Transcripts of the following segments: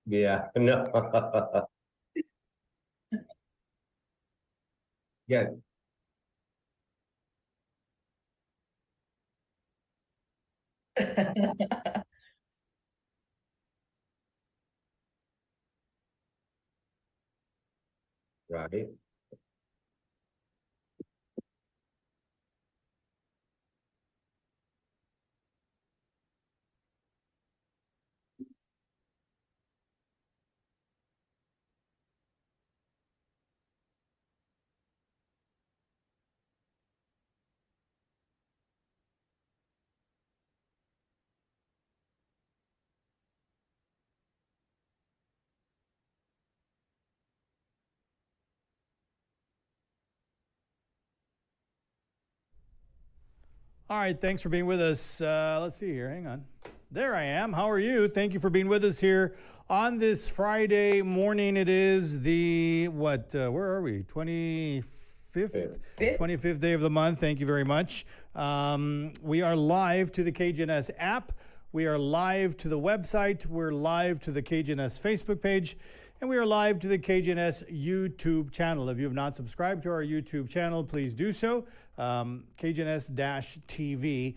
Yeah, no. Yeah, right. All right, thanks for being with us. Let's see here. Hang on. There I am. How are you? Thank you for being with us here on this Friday morning. It is the, where are we? 25th? Fifth. 25th day of the month. Thank you very much. We are live to the KGNS app. We are live to the website. We're live to the KGNS Facebook page. And we are live to the KGNS YouTube channel. If you have not subscribed to our YouTube channel, please do so. KGNS-TV.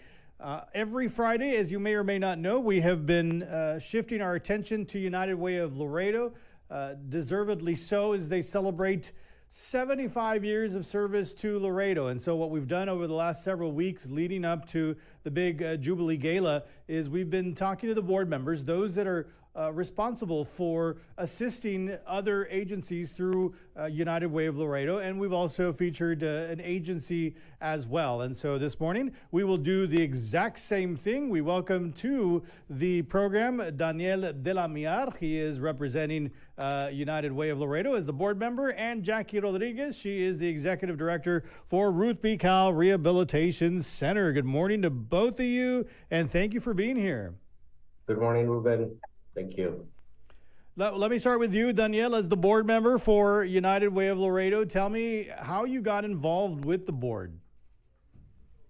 Every Friday, as you may or may not know, we have been shifting our attention to United Way of Laredo, deservedly so, as they celebrate 75 years of service to Laredo. And so what we've done over the last several weeks leading up to the big Jubilee Gala is we've been talking to the board members, those that are responsible for assisting other agencies through United Way of Laredo, and we've also featured an agency as well. And so this morning we will do the exact same thing. We welcome to the program Daniel de la Miyar. He is representing United Way of Laredo as the board member, and Jackie Rodriguez. She is the executive director for Ruthe Cowl Rehabilitation Center. Good morning to both of you, and thank you for being here. Good morning, Ruben. Thank you. Let me start with you, Danielle, as the board member for United Way of Laredo. Tell me how you got involved with the board.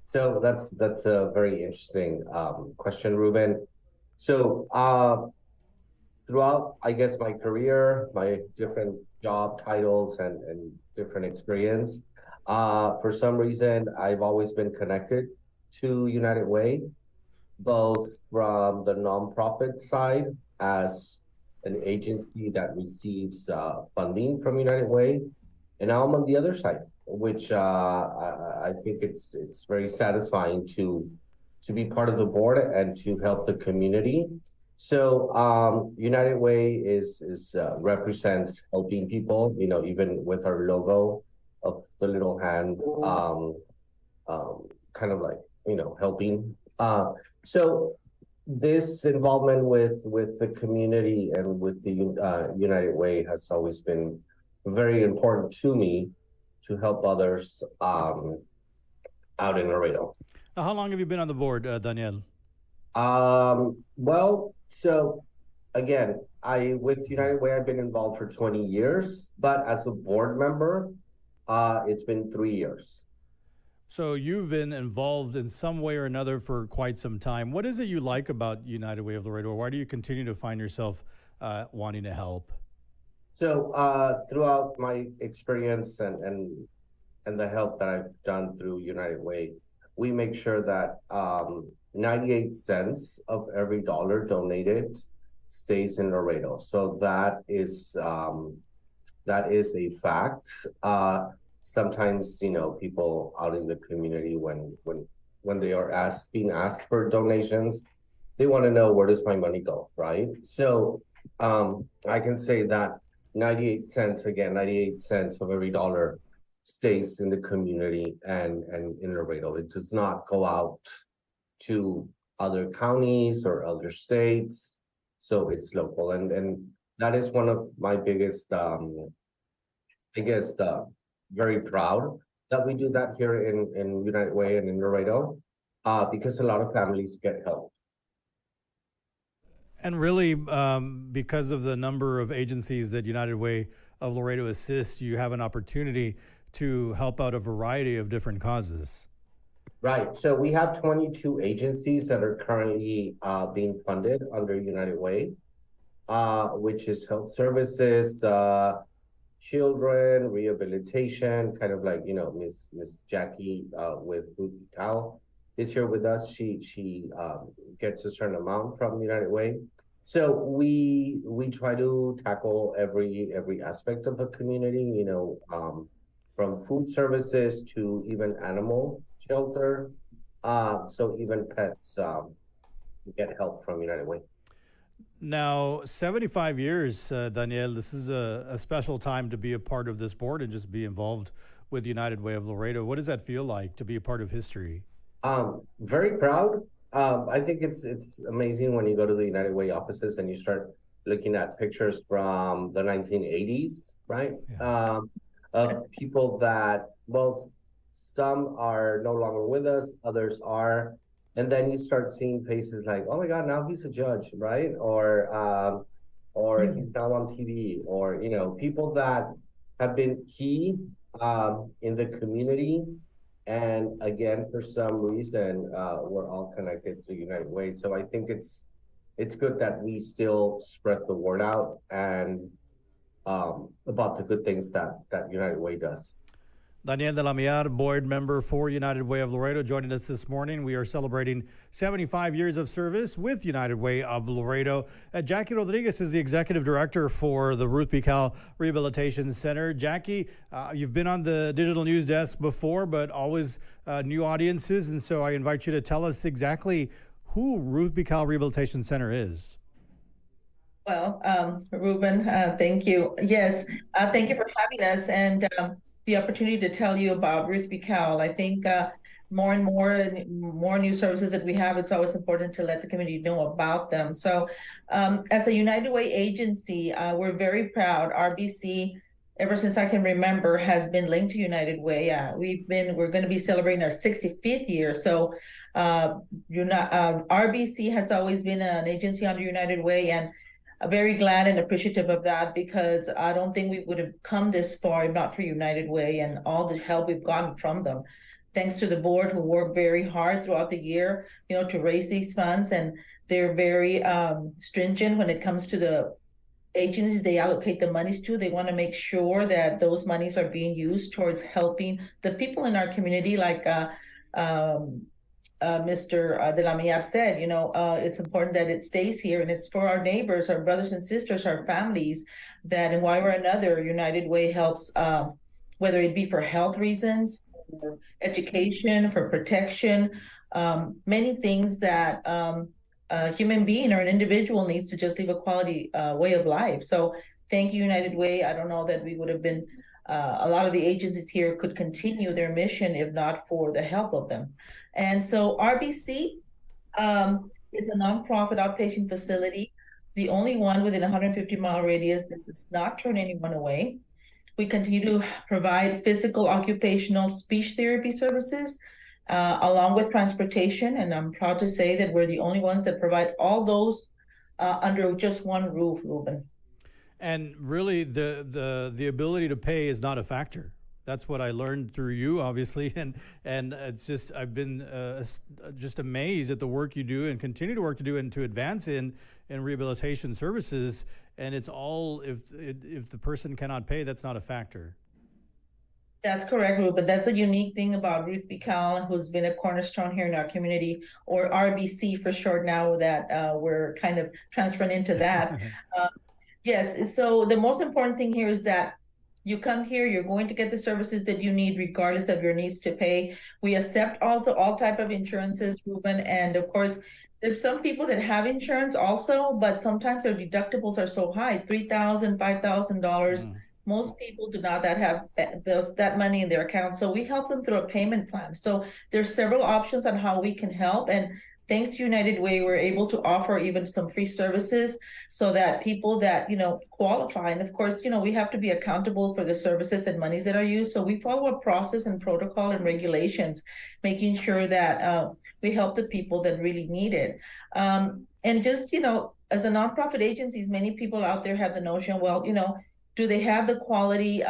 So that's a very interesting question, Ruben. So throughout, I guess, my career, my different job titles and different experience, for some reason, I've always been connected to United Way, both from the nonprofit side as an agency that receives funding from United Way, and now I'm on the other side, which I think it's very satisfying to be part of the board and to help the community. So United Way is represents helping people, even with our logo of the little hand, kind of like helping. So this involvement with the community and with the United Way has always been very important to me to help others out in Laredo. How long have you been on the board, Danielle? Well, so again, with United Way, I've been involved for 20 years, but as a board member, it's been 3 years. So you've been involved in some way or another for quite some time. What is it you like about United Way of Laredo? Or why do you continue to find yourself wanting to help? So throughout my experience and the help that I've done through United Way, we make sure that 98 cents of every dollar donated stays in Laredo. So that is a fact. Sometimes, people out in the community, when they are being asked for donations, they want to know, where does my money go, right? So I can say that 98 cents of every dollar stays in the community and in Laredo. It does not go out to other counties or other states. So it's local. And that is one of my biggest, very proud that we do that here in United Way and in Laredo, because a lot of families get help. And really, because of the number of agencies that United Way of Laredo assists, you have an opportunity to help out a variety of different causes. Right. So we have 22 agencies that are currently being funded under United Way, which is health services, children, rehabilitation, kind of like, Miss Jackie with Ruthe Cowl is here with us. She gets a certain amount from United Way. So we try to tackle every aspect of the community, from food services to even animal shelter. So even pets get help from United Way. Now, 75 years, Daniel, this is a special time to be a part of this board and just be involved with United Way of Laredo. What does that feel like to be a part of history? Very proud. I think it's amazing when you go to the United Way offices and you start looking at pictures from the 1980s, right? Yeah. Of people that, well, some are no longer with us, others are, and then you start seeing faces like, oh my God, now he's a judge, right? Or he's now on TV, or people that have been key in the community, and again, for some reason, we're all connected to United Way. So I think it's good that we still spread the word out and about the good things that United Way does. Daniel de la Miyar, board member for United Way of Laredo, joining us this morning. We are celebrating 75 years of service with United Way of Laredo. Jackie Rodriguez is the executive director for the Ruthe Cowl Rehabilitation Center. Jackie, you've been on the digital news desk before, but always new audiences. And so I invite you to tell us exactly who Ruthe Cowl Rehabilitation Center is. Well, Ruben, thank you. Yes, thank you for having us. And the opportunity to tell you about Ruthe Cowl. I think more and more new services that we have, it's always important to let the community know about them. So as a United Way agency, we're very proud. RBC, ever since I can remember, has been linked to United Way. We're going to be celebrating our 65th year. So RBC has always been an agency under United Way, and I'm very glad and appreciative of that, because I don't think we would have come this far if not for United Way and all the help we've gotten from them. Thanks to the board, who worked very hard throughout the year, to raise these funds, and they're very stringent when it comes to the agencies they allocate the monies to. They want to make sure that those monies are being used towards helping the people in our community, like Mr. De La Miyar said, it's important that it stays here, and it's for our neighbors, our brothers and sisters, our families, that in one way or another, United Way helps, whether it be for health reasons, for education, for protection, many things that a human being or an individual needs to just live a quality way of life. So thank you, United Way. I don't know that we would have been, a lot of the agencies here could continue their mission if not for the help of them. And so RBC is a nonprofit outpatient facility, the only one within a 150-mile radius that does not turn anyone away. We continue to provide physical, occupational, speech therapy services, along with transportation. And I'm proud to say that we're the only ones that provide all those under just one roof, Ruben. And really, the ability to pay is not a factor. That's what I learned through you, obviously, and it's just, I've been just amazed at the work you do and continue to work to do and to advance in rehabilitation services. And it's all, if the person cannot pay, that's not a factor. That's correct, Ruben. That's a unique thing about Ruthe Cowl, who's been a cornerstone here in our community, or RBC for short now, that we're kind of transferring into that. Yes, so the most important thing here is that you come here, you're going to get the services that you need regardless of your needs to pay. We accept also all type of insurances, Ruben, and of course, there's some people that have insurance also, but sometimes their deductibles are so high, $3,000, $5,000. Most people do not have that money in their account, so we help them through a payment plan. So there's several options on how we can help, and thanks to United Way, we're able to offer even some free services so that people that, qualify, and of course, we have to be accountable for the services and monies that are used. So we follow a process and protocol and regulations, making sure that we help the people that really need it. And just, as a nonprofit agencies, many people out there have the notion, well, do they have the quality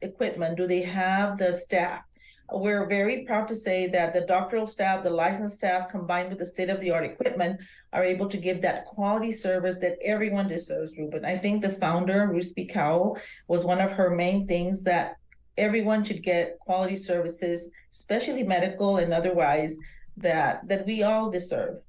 equipment? Do they have the staff? we're very proud to say that the doctoral staff, the licensed staff, combined with the state-of-the-art equipment, are able to give that quality service that everyone deserves, Ruben. I think the founder, Ruthe Cowl, was one of her main things that everyone should get quality services, especially medical and otherwise, that we all deserve.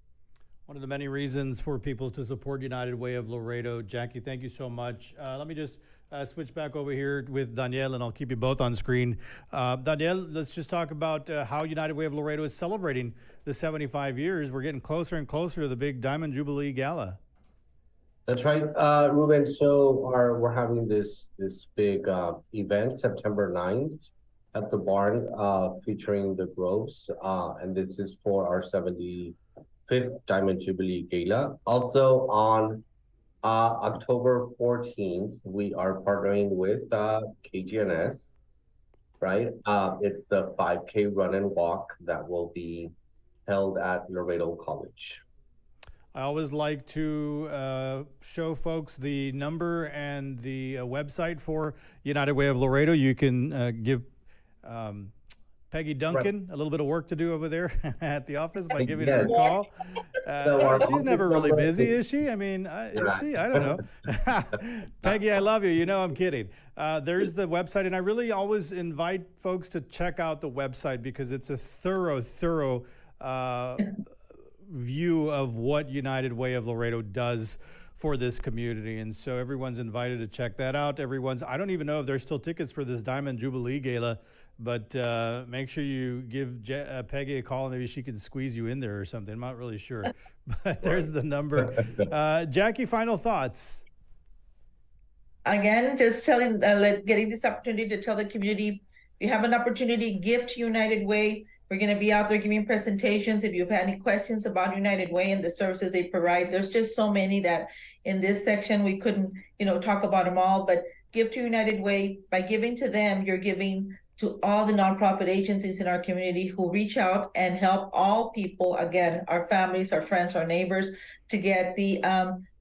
One of the many reasons for people to support United Way of Laredo. Jackie, thank you so much. Let me just switch back over here with Danielle, and I'll keep you both on screen. Danielle, let's just talk about how United Way of Laredo is celebrating the 75 years. We're getting closer and closer to the big Diamond Jubilee Gala. That's right, Ruben. So we're having this big event September 9th at the barn, featuring the Groves, and this is for our 75th Diamond Jubilee Gala. Also on October 14th, we are partnering with KGNS, right? It's the 5K run and walk that will be held at Laredo College. I always like to show folks the number and the website for United Way of Laredo. You can give Peggy Duncan a little bit of work to do over there at the office by giving her a call. She's never really busy, is she? I mean, is she? I don't know. Peggy, I love you. You know I'm kidding. There's the website, and I really always invite folks to check out the website because it's a thorough view of what United Way of Laredo does for this community. And so everyone's invited to check that out. I don't even know if there's still tickets for this Diamond Jubilee Gala, but make sure you give Peggy a call. Maybe she can squeeze you in there or something. I'm not really sure, but there's the number. Jackie, final thoughts. Again, just getting this opportunity to tell the community, if you have an opportunity, give to United Way. We're going to be out there giving presentations. If you've had any questions about United Way and the services they provide, there's just so many that in this section we couldn't, talk about them all. But give to United Way. By giving to them, you're giving to all the nonprofit agencies in our community who reach out and help all people, again, our families, our friends, our neighbors, to get the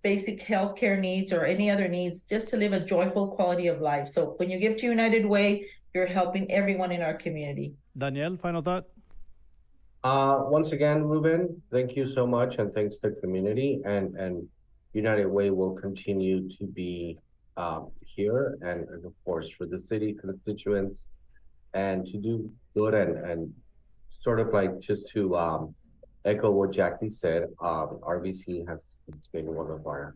basic healthcare needs or any other needs, just to live a joyful quality of life. So when you give to United Way, you're helping everyone in our community. Danielle, final thought? Once again, Ruben, thank you so much, and thanks to the community, and United Way will continue to be here, and of course for the city constituents, and to do good, and sort of like just to echo what Jackie said, RBC has been one of our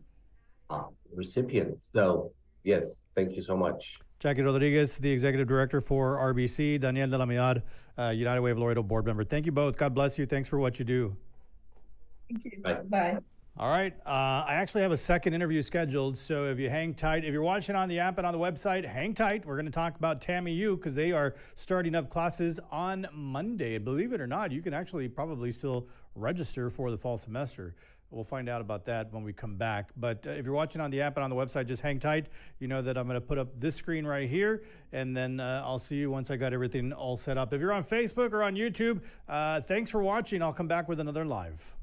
recipients. So yes, thank you so much. Jackie Rodriguez, the Executive Director for RBC, Daniel de la Miyar, United Way of Laredo Board Member. Thank you both. God bless you. Thanks for what you do. Thank you. Bye. All right. I actually have a second interview scheduled, so if you hang tight, if you're watching on the app and on the website, hang tight. We're going to talk about TAMIU because they are starting up classes on Monday. Believe it or not, you can actually probably still register for the fall semester. We'll find out about that when we come back. But if you're watching on the app and on the website, just hang tight. You know that I'm going to put up this screen right here, and then I'll see you once I got everything all set up. If you're on Facebook or on YouTube, thanks for watching. I'll come back with another live.